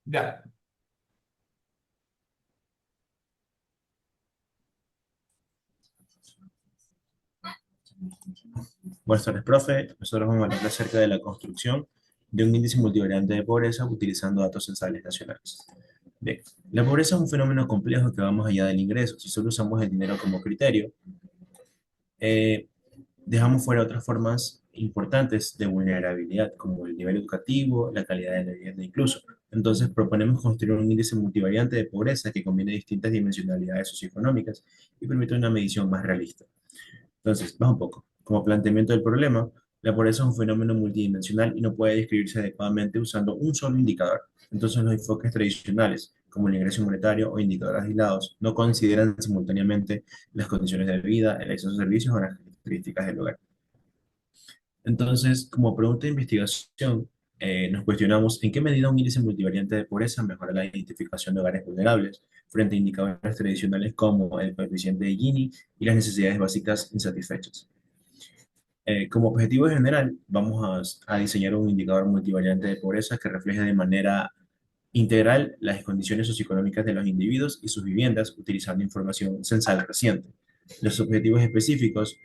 Ya. Buenas tardes, profe. Nosotros vamos a hablar acerca de la construcción de un índice multivariante de pobreza utilizando datos censales nacionales. Bien, la pobreza es un fenómeno complejo que va más allá del ingreso. Si solo usamos el dinero como criterio, eh, dejamos fuera otras formas importantes de vulnerabilidad, como el nivel educativo, la calidad de la vivienda incluso. Entonces, proponemos construir un índice multivariante de pobreza que combine distintas dimensionalidades socioeconómicas y permite una medición más realista. Entonces, más un poco. Como planteamiento del problema, la pobreza es un fenómeno multidimensional y no puede describirse adecuadamente usando un solo indicador. Entonces, los enfoques tradicionales, como el ingreso monetario o indicadores aislados, no consideran simultáneamente las condiciones de vida, el acceso a servicios o las características del hogar. Entonces, como pregunta de investigación, nos cuestionamos en qué medida un índice multivariante de pobreza mejora la identificación de hogares vulnerables frente a indicadores tradicionales como el coeficiente de Gini y las necesidades básicas insatisfechas. Como objetivo general, vamos a diseñar un indicador multivariante de pobreza que refleje de manera integral las condiciones socioeconómicas de los individuos y sus viviendas utilizando información censal reciente. Los objetivos específicos,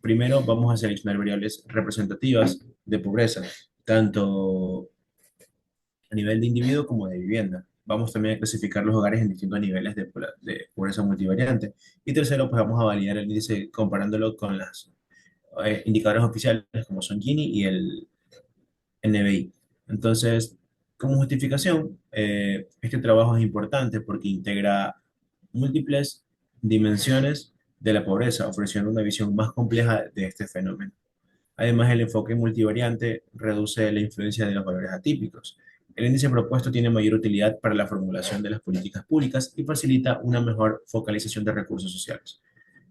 primero vamos a seleccionar variables representativas de pobreza, tanto a nivel de individuo como de vivienda. Vamos también a clasificar los hogares en distintos niveles de pobreza multivariante. Y tercero, pues vamos a validar el índice comparándolo con las indicadores oficiales como son Gini y el NBI. Entonces, como justificación, este trabajo es importante porque integra múltiples dimensiones de la pobreza, ofreciendo una visión más compleja de este fenómeno. Además, el enfoque multivariante reduce la influencia de los valores atípicos. El índice propuesto tiene mayor utilidad para la formulación de las políticas públicas y facilita una mejor focalización de recursos sociales.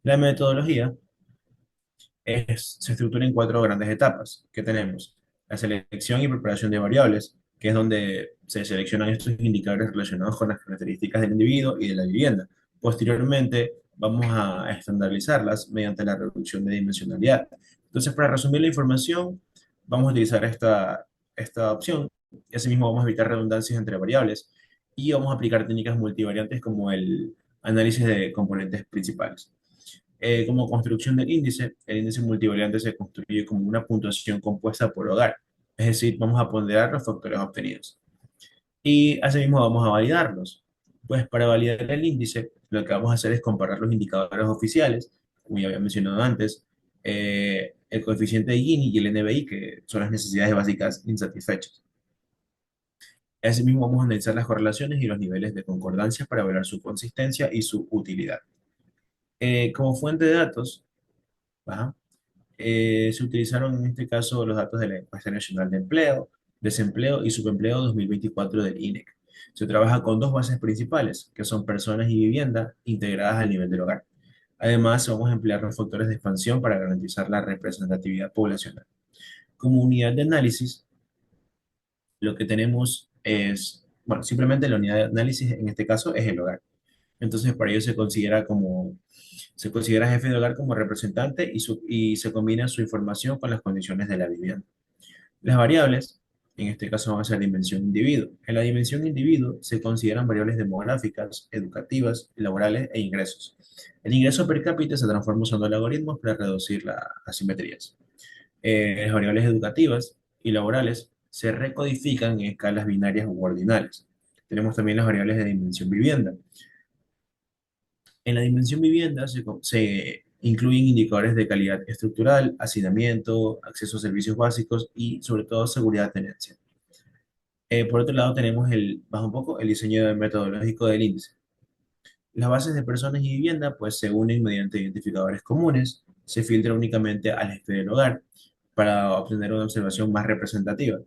La metodología se estructura en cuatro grandes etapas que tenemos. La selección y preparación de variables, que es donde se seleccionan estos indicadores relacionados con las características del individuo y de la vivienda. Posteriormente, vamos a estandarizarlas mediante la reducción de dimensionalidad. Entonces, para resumir la información, vamos a utilizar esta opción. Y asimismo, vamos a evitar redundancias entre variables y vamos a aplicar técnicas multivariantes como el análisis de componentes principales. Como construcción del índice, el índice multivariante se construye como una puntuación compuesta por hogar, es decir, vamos a ponderar los factores obtenidos. Y asimismo vamos a validarlos. Pues para validar el índice, lo que vamos a hacer es comparar los indicadores oficiales, como ya había mencionado antes, el coeficiente de Gini y el NBI, que son las necesidades básicas insatisfechas. Asimismo, vamos a analizar las correlaciones y los niveles de concordancia para evaluar su consistencia y su utilidad. Como fuente de datos, ¿va? Se utilizaron en este caso los datos de la Encuesta Nacional de Empleo, Desempleo y Subempleo 2024 del INEC. Se trabaja con dos bases principales, que son personas y vivienda integradas al nivel del hogar. Además, vamos a emplear los factores de expansión para garantizar la representatividad poblacional. Como unidad de análisis, lo que tenemos es, bueno, simplemente la unidad de análisis en este caso es el hogar. Entonces, para ello se considera jefe de hogar como representante y se combina su información con las condiciones de la vivienda. Las variables, en este caso van a ser dimensión individuo. En la dimensión individuo se consideran variables demográficas, educativas, laborales e ingresos. El ingreso per cápita se transforma usando algoritmos para reducir las asimetrías. Las variables educativas y laborales se recodifican en escalas binarias u ordinales. Tenemos también las variables de dimensión vivienda. En la dimensión vivienda se incluyen indicadores de calidad estructural, hacinamiento, acceso a servicios básicos y sobre todo seguridad de tenencia. Por otro lado tenemos bajo un poco el diseño metodológico del índice. Las bases de personas y vivienda pues se unen mediante identificadores comunes, se filtra únicamente al jefe del hogar para obtener una observación más representativa.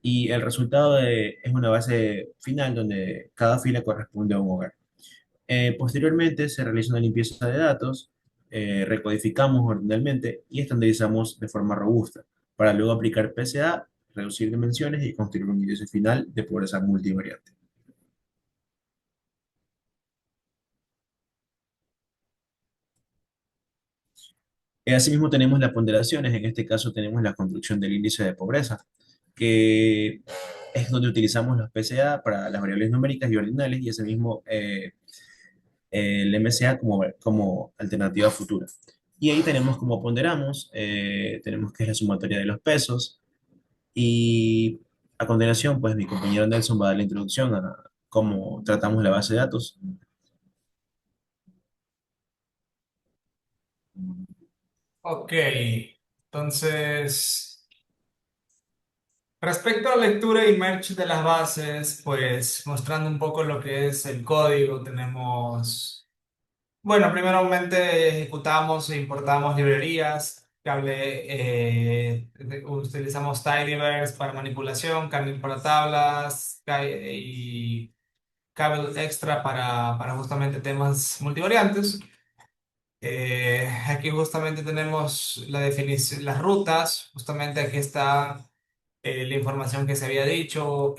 Y el resultado es una base final donde cada fila corresponde a un hogar. Posteriormente se realiza una limpieza de datos, recodificamos ordinalmente y estandarizamos de forma robusta para luego aplicar PCA, reducir dimensiones y construir un índice final de pobreza multivariante. Asimismo tenemos las ponderaciones, en este caso tenemos la construcción del índice de pobreza, que es donde utilizamos los PCA para las variables numéricas y ordinales y ese mismo el MCA como alternativa futura. Y ahí tenemos como ponderamos, tenemos que es la sumatoria de los pesos y a continuación pues mi compañero Nelson va a dar la introducción a cómo tratamos la base de datos. Ok, entonces, respecto a lectura y merge de las bases, pues mostrando un poco lo que es el código, tenemos, bueno, primeramente ejecutamos e importamos librerías, utilizamos tidyverse para manipulación, kernel para tablas, y Cable Extra para justamente temas multivariantes. Aquí justamente tenemos la definición, las rutas, justamente aquí está la información que se había dicho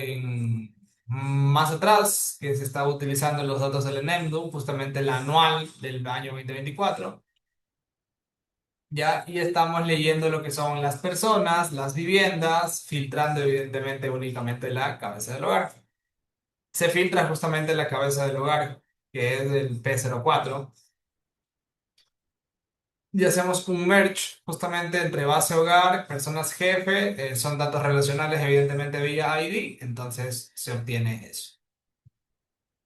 más atrás, que se estaba utilizando los datos del ENEMDU, justamente la anual del año 2024, ya, y estamos leyendo lo que son las personas, las viviendas, filtrando evidentemente únicamente la cabeza del hogar. Se filtra justamente la cabeza del hogar, que es el P04 y hacemos un merge justamente entre base hogar, personas jefe, son datos relacionales evidentemente vía ID, entonces se obtiene eso.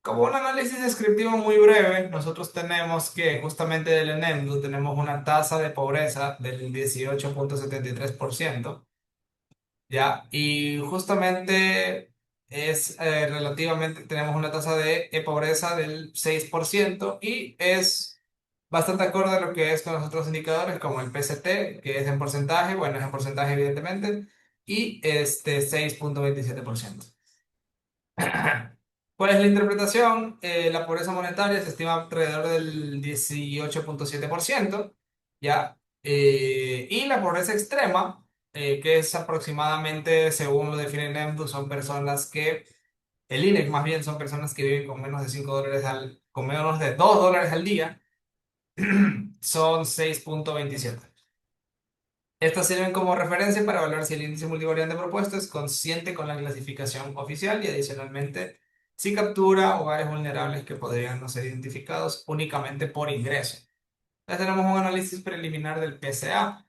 Como un análisis descriptivo muy breve, nosotros tenemos que justamente del ENEMDU tenemos una tasa de pobreza del 18,73%. ¿Ya? Y justamente es relativamente, tenemos una tasa de pobreza del 6% y es bastante acorde a lo que es con los otros indicadores como el PCT, que es en porcentaje, bueno, es en porcentaje evidentemente, y este 6,27%. ¿Cuál es la interpretación? La pobreza monetaria se estima alrededor del 18,7%, ¿ya? Y la pobreza extrema, que es aproximadamente, según lo define NEMDU, son personas que, el INEC más bien, son personas que viven con menos de $5 con menos de $2 al día, son 6,27. Estas sirven como referencia para evaluar si el índice multivariante propuesto es consciente con la clasificación oficial y adicionalmente si captura hogares vulnerables que podrían no ser identificados únicamente por ingreso. Entonces tenemos un análisis preliminar del PCA.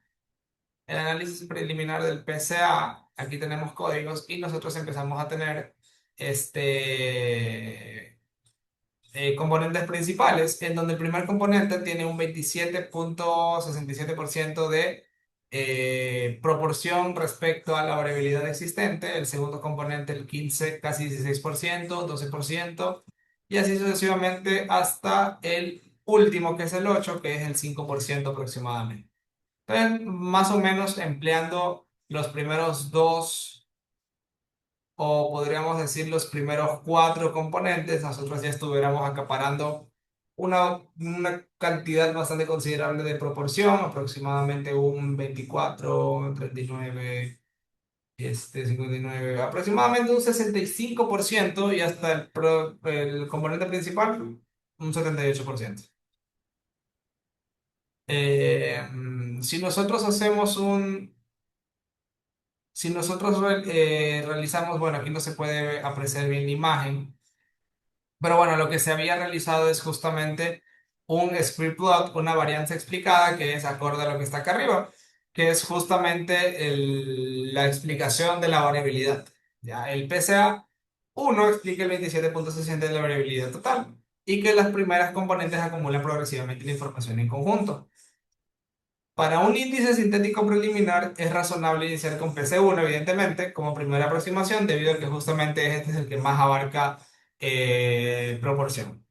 El análisis preliminar del PCA, aquí tenemos códigos y nosotros empezamos a tener este componentes principales, en donde el primer componente tiene un 27,67% de proporción respecto a la variabilidad existente, el segundo componente el 15, casi 16%, 12%, y así sucesivamente hasta el último, que es el 8, que es el 5% aproximadamente. Entonces, más o menos empleando los primeros dos o podríamos decir los primeros cuatro componentes, nosotros ya estuviéramos acaparando una cantidad bastante considerable de proporción, aproximadamente un 24, 39, 59, aproximadamente un 65% y hasta el componente principal un 78%. Si nosotros hacemos si nosotros realizamos, bueno, aquí no se puede apreciar bien la imagen. Pero bueno, lo que se había realizado es justamente un script plot, una varianza explicada que es acorde a lo que está acá arriba, que es justamente la explicación de la variabilidad. Ya, el PCA uno explica el 27,60 de la variabilidad total y que las primeras componentes acumulan progresivamente la información en conjunto. Para un índice sintético preliminar es razonable iniciar con PC1, evidentemente, como primera aproximación, debido a que justamente este es el que más abarca proporción.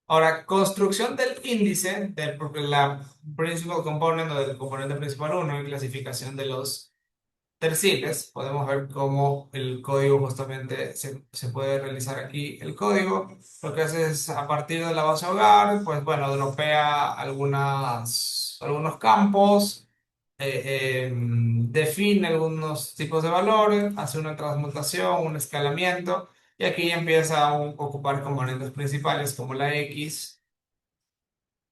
Ahora, construcción del índice, la principal component o del componente principal uno y clasificación de los terciles. Podemos ver cómo el código justamente se puede realizar aquí. El código lo que hace es a partir de la base hogar, pues bueno, dropea algunos campos, define algunos tipos de valores, hace una transmutación, un escalamiento. Y aquí empieza a ocupar componentes principales como la X,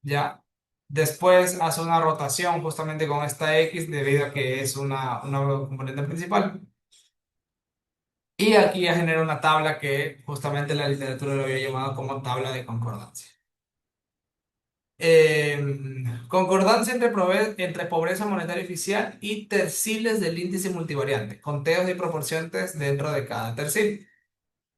¿ya? Después hace una rotación justamente con esta X debido a que es una componente principal. Y aquí ya genera una tabla que justamente la literatura lo había llamado como tabla de concordancia. Eh, Concordancia entre pobreza monetaria oficial y terciles del índice multivariante, conteos y proporciones dentro de cada tercil.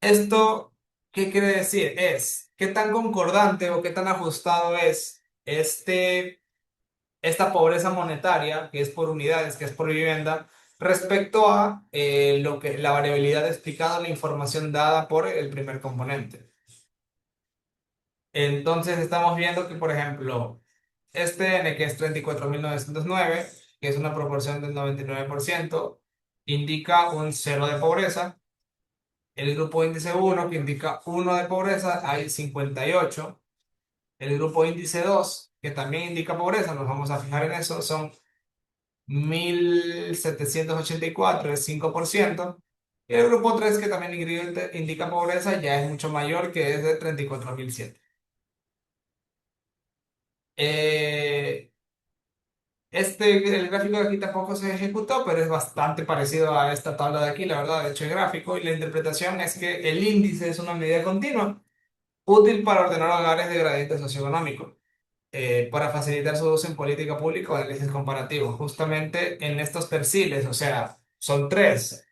Esto, ¿qué quiere decir? Es qué tan concordante o qué tan ajustado es esta pobreza monetaria, que es por unidades, que es por vivienda, respecto a lo que la variabilidad explicada en la información dada por el primer componente. Entonces estamos viendo que, por ejemplo, este N, que es 34.909, que es una proporción del 99%, indica un cero de pobreza. El grupo índice uno, que indica uno de pobreza, hay 58. El grupo índice 2, que también indica pobreza, nos vamos a fijar en eso, son 1.784, es 5%. Y el grupo 3, que también indica pobreza, ya es mucho mayor, que es de 34.007. Eh, el gráfico de aquí tampoco se ejecutó, pero es bastante parecido a esta tabla de aquí, la verdad, de hecho es gráfico, y la interpretación es que el índice es una medida continua útil para ordenar hogares de gradiente socioeconómico, para facilitar su uso en política pública o análisis comparativo. Justamente en estos perfiles, o sea, son tres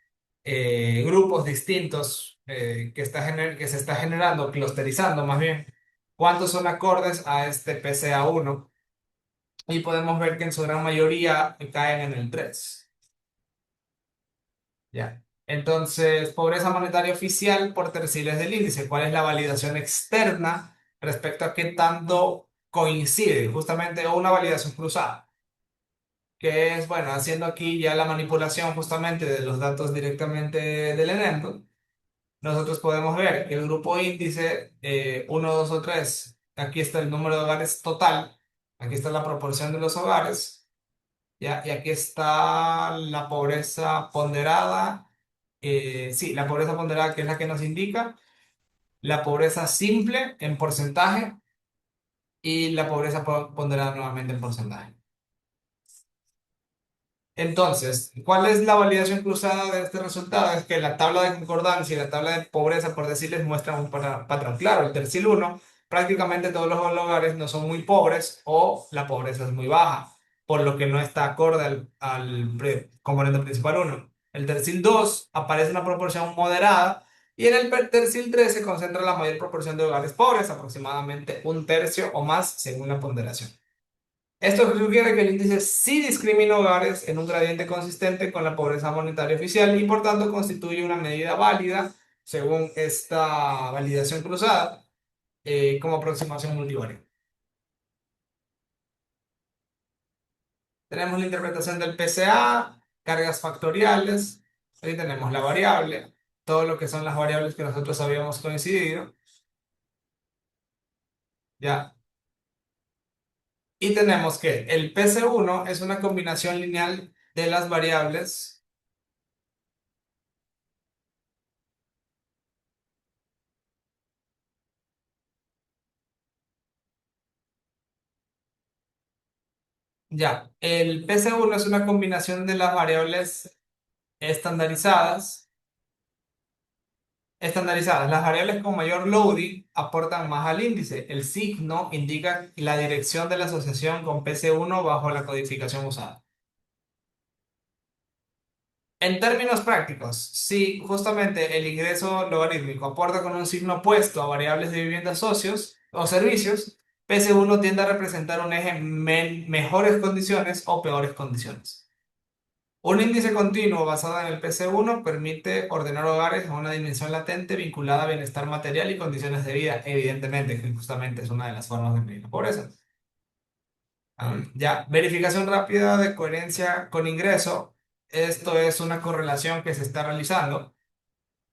grupos distintos que se está generando, clusterizando más bien, cuántos son acordes a este PCA1 y podemos ver que en su gran mayoría caen en el 3. ¿Ya? Entonces, pobreza monetaria oficial por terciles del índice. ¿Cuál es la validación externa respecto a qué tanto coincide? Justamente una validación cruzada, que es, bueno, haciendo aquí ya la manipulación justamente de los datos directamente del evento, nosotros podemos ver que el grupo índice 1, 2 o 3, aquí está el número de hogares total, aquí está la proporción de los hogares, ¿ya? Y aquí está la pobreza ponderada, sí, la pobreza ponderada que es la que nos indica, la pobreza simple en porcentaje y la pobreza ponderada nuevamente en porcentaje. Entonces, ¿cuál es la validación cruzada de este resultado? Es que la tabla de concordancia y la tabla de pobreza por deciles muestran un patrón claro. El tercil uno, prácticamente todos los hogares no son muy pobres o la pobreza es muy baja, por lo que no está acorde al componente principal uno. El tercil 2 aparece una proporción moderada y en el tercil 3 se concentra la mayor proporción de hogares pobres, aproximadamente un tercio o más según la ponderación. Esto sugiere que el índice sí discrimina hogares en un gradiente consistente con la pobreza monetaria oficial y por tanto constituye una medida válida según esta validación cruzada como aproximación multivariada. Tenemos la interpretación del PCA, cargas factoriales, ahí tenemos la variable, todo lo que son las variables que nosotros habíamos coincidido, ¿ya? Y tenemos que el PC1 es una combinación lineal de las variables. Ya, el PC1 es una combinación de las variables estandarizadas. Estandarizadas. Las variables con mayor loading aportan más al índice. El signo indica la dirección de la asociación con PC1 bajo la codificación usada. En términos prácticos, si justamente el ingreso logarítmico aporta con un signo opuesto a variables de viviendas socios o servicios, PC1 tiende a representar un eje mejores condiciones o peores condiciones. Un índice continuo basado en el PC1 permite ordenar hogares a una dimensión latente vinculada a bienestar material y condiciones de vida, evidentemente, que justamente es una de las formas de medir la pobreza. Ya, verificación rápida de coherencia con ingreso. Esto es una correlación que se está realizando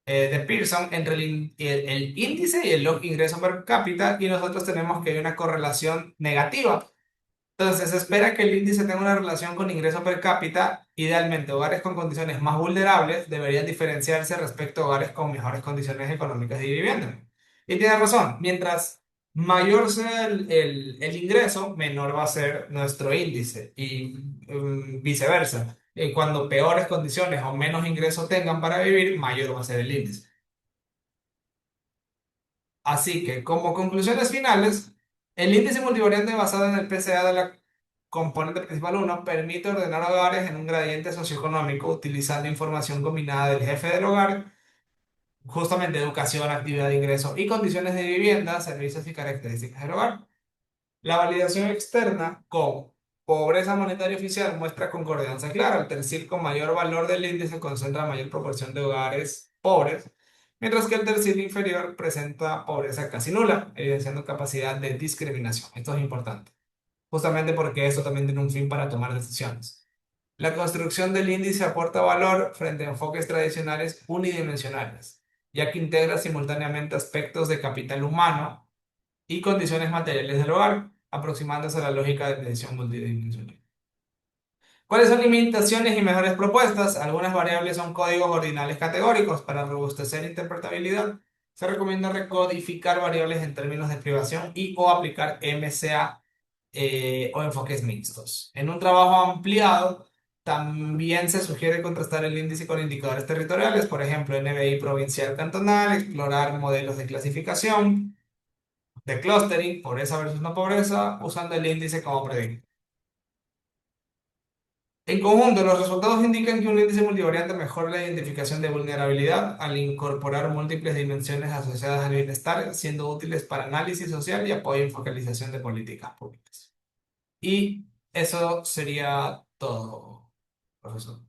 de Pearson entre el índice y el log ingreso per cápita y nosotros tenemos que hay una correlación negativa. Entonces, se espera que el índice tenga una relación con ingreso per cápita. Idealmente, hogares con condiciones más vulnerables deberían diferenciarse respecto a hogares con mejores condiciones económicas de vivienda. Y tiene razón, mientras Mayor sea el ingreso, menor va a ser nuestro índice y viceversa. Cuando peores condiciones o menos ingresos tengan para vivir, mayor va a ser el índice. Así que, como conclusiones finales, el índice multivariante basado en el PCA de la componente principal uno permite ordenar hogares en un gradiente socioeconómico utilizando información combinada del jefe del hogar, justamente educación, actividad de ingreso y condiciones de vivienda, servicios y características del hogar. La validación externa con pobreza monetaria oficial muestra concordancia clara. El tercer con mayor valor del índice concentra mayor proporción de hogares pobres, mientras que el tercer inferior presenta pobreza casi nula, evidenciando capacidad de discriminación. Esto es importante, justamente porque esto también tiene un fin para tomar decisiones. La construcción del índice aporta valor frente a enfoques tradicionales unidimensionales, ya que integra simultáneamente aspectos de capital humano y condiciones materiales del hogar, aproximándose a la lógica de decisión multidimensional. ¿Cuáles son limitaciones y mejores propuestas? Algunas variables son códigos ordinales categóricos. Para robustecer interpretabilidad, se recomienda recodificar variables en términos de privación y o aplicar MCA o enfoques mixtos. En un trabajo ampliado, también se sugiere contrastar el índice con indicadores territoriales, por ejemplo, NBI provincial cantonal, explorar modelos de clasificación de clustering, pobreza versus no pobreza, usando el índice como predictor. En conjunto, los resultados indican que un índice multivariante mejora la identificación de vulnerabilidad al incorporar múltiples dimensiones asociadas al bienestar, siendo útiles para análisis social y apoyo en focalización de políticas públicas. Y eso sería todo, profesor.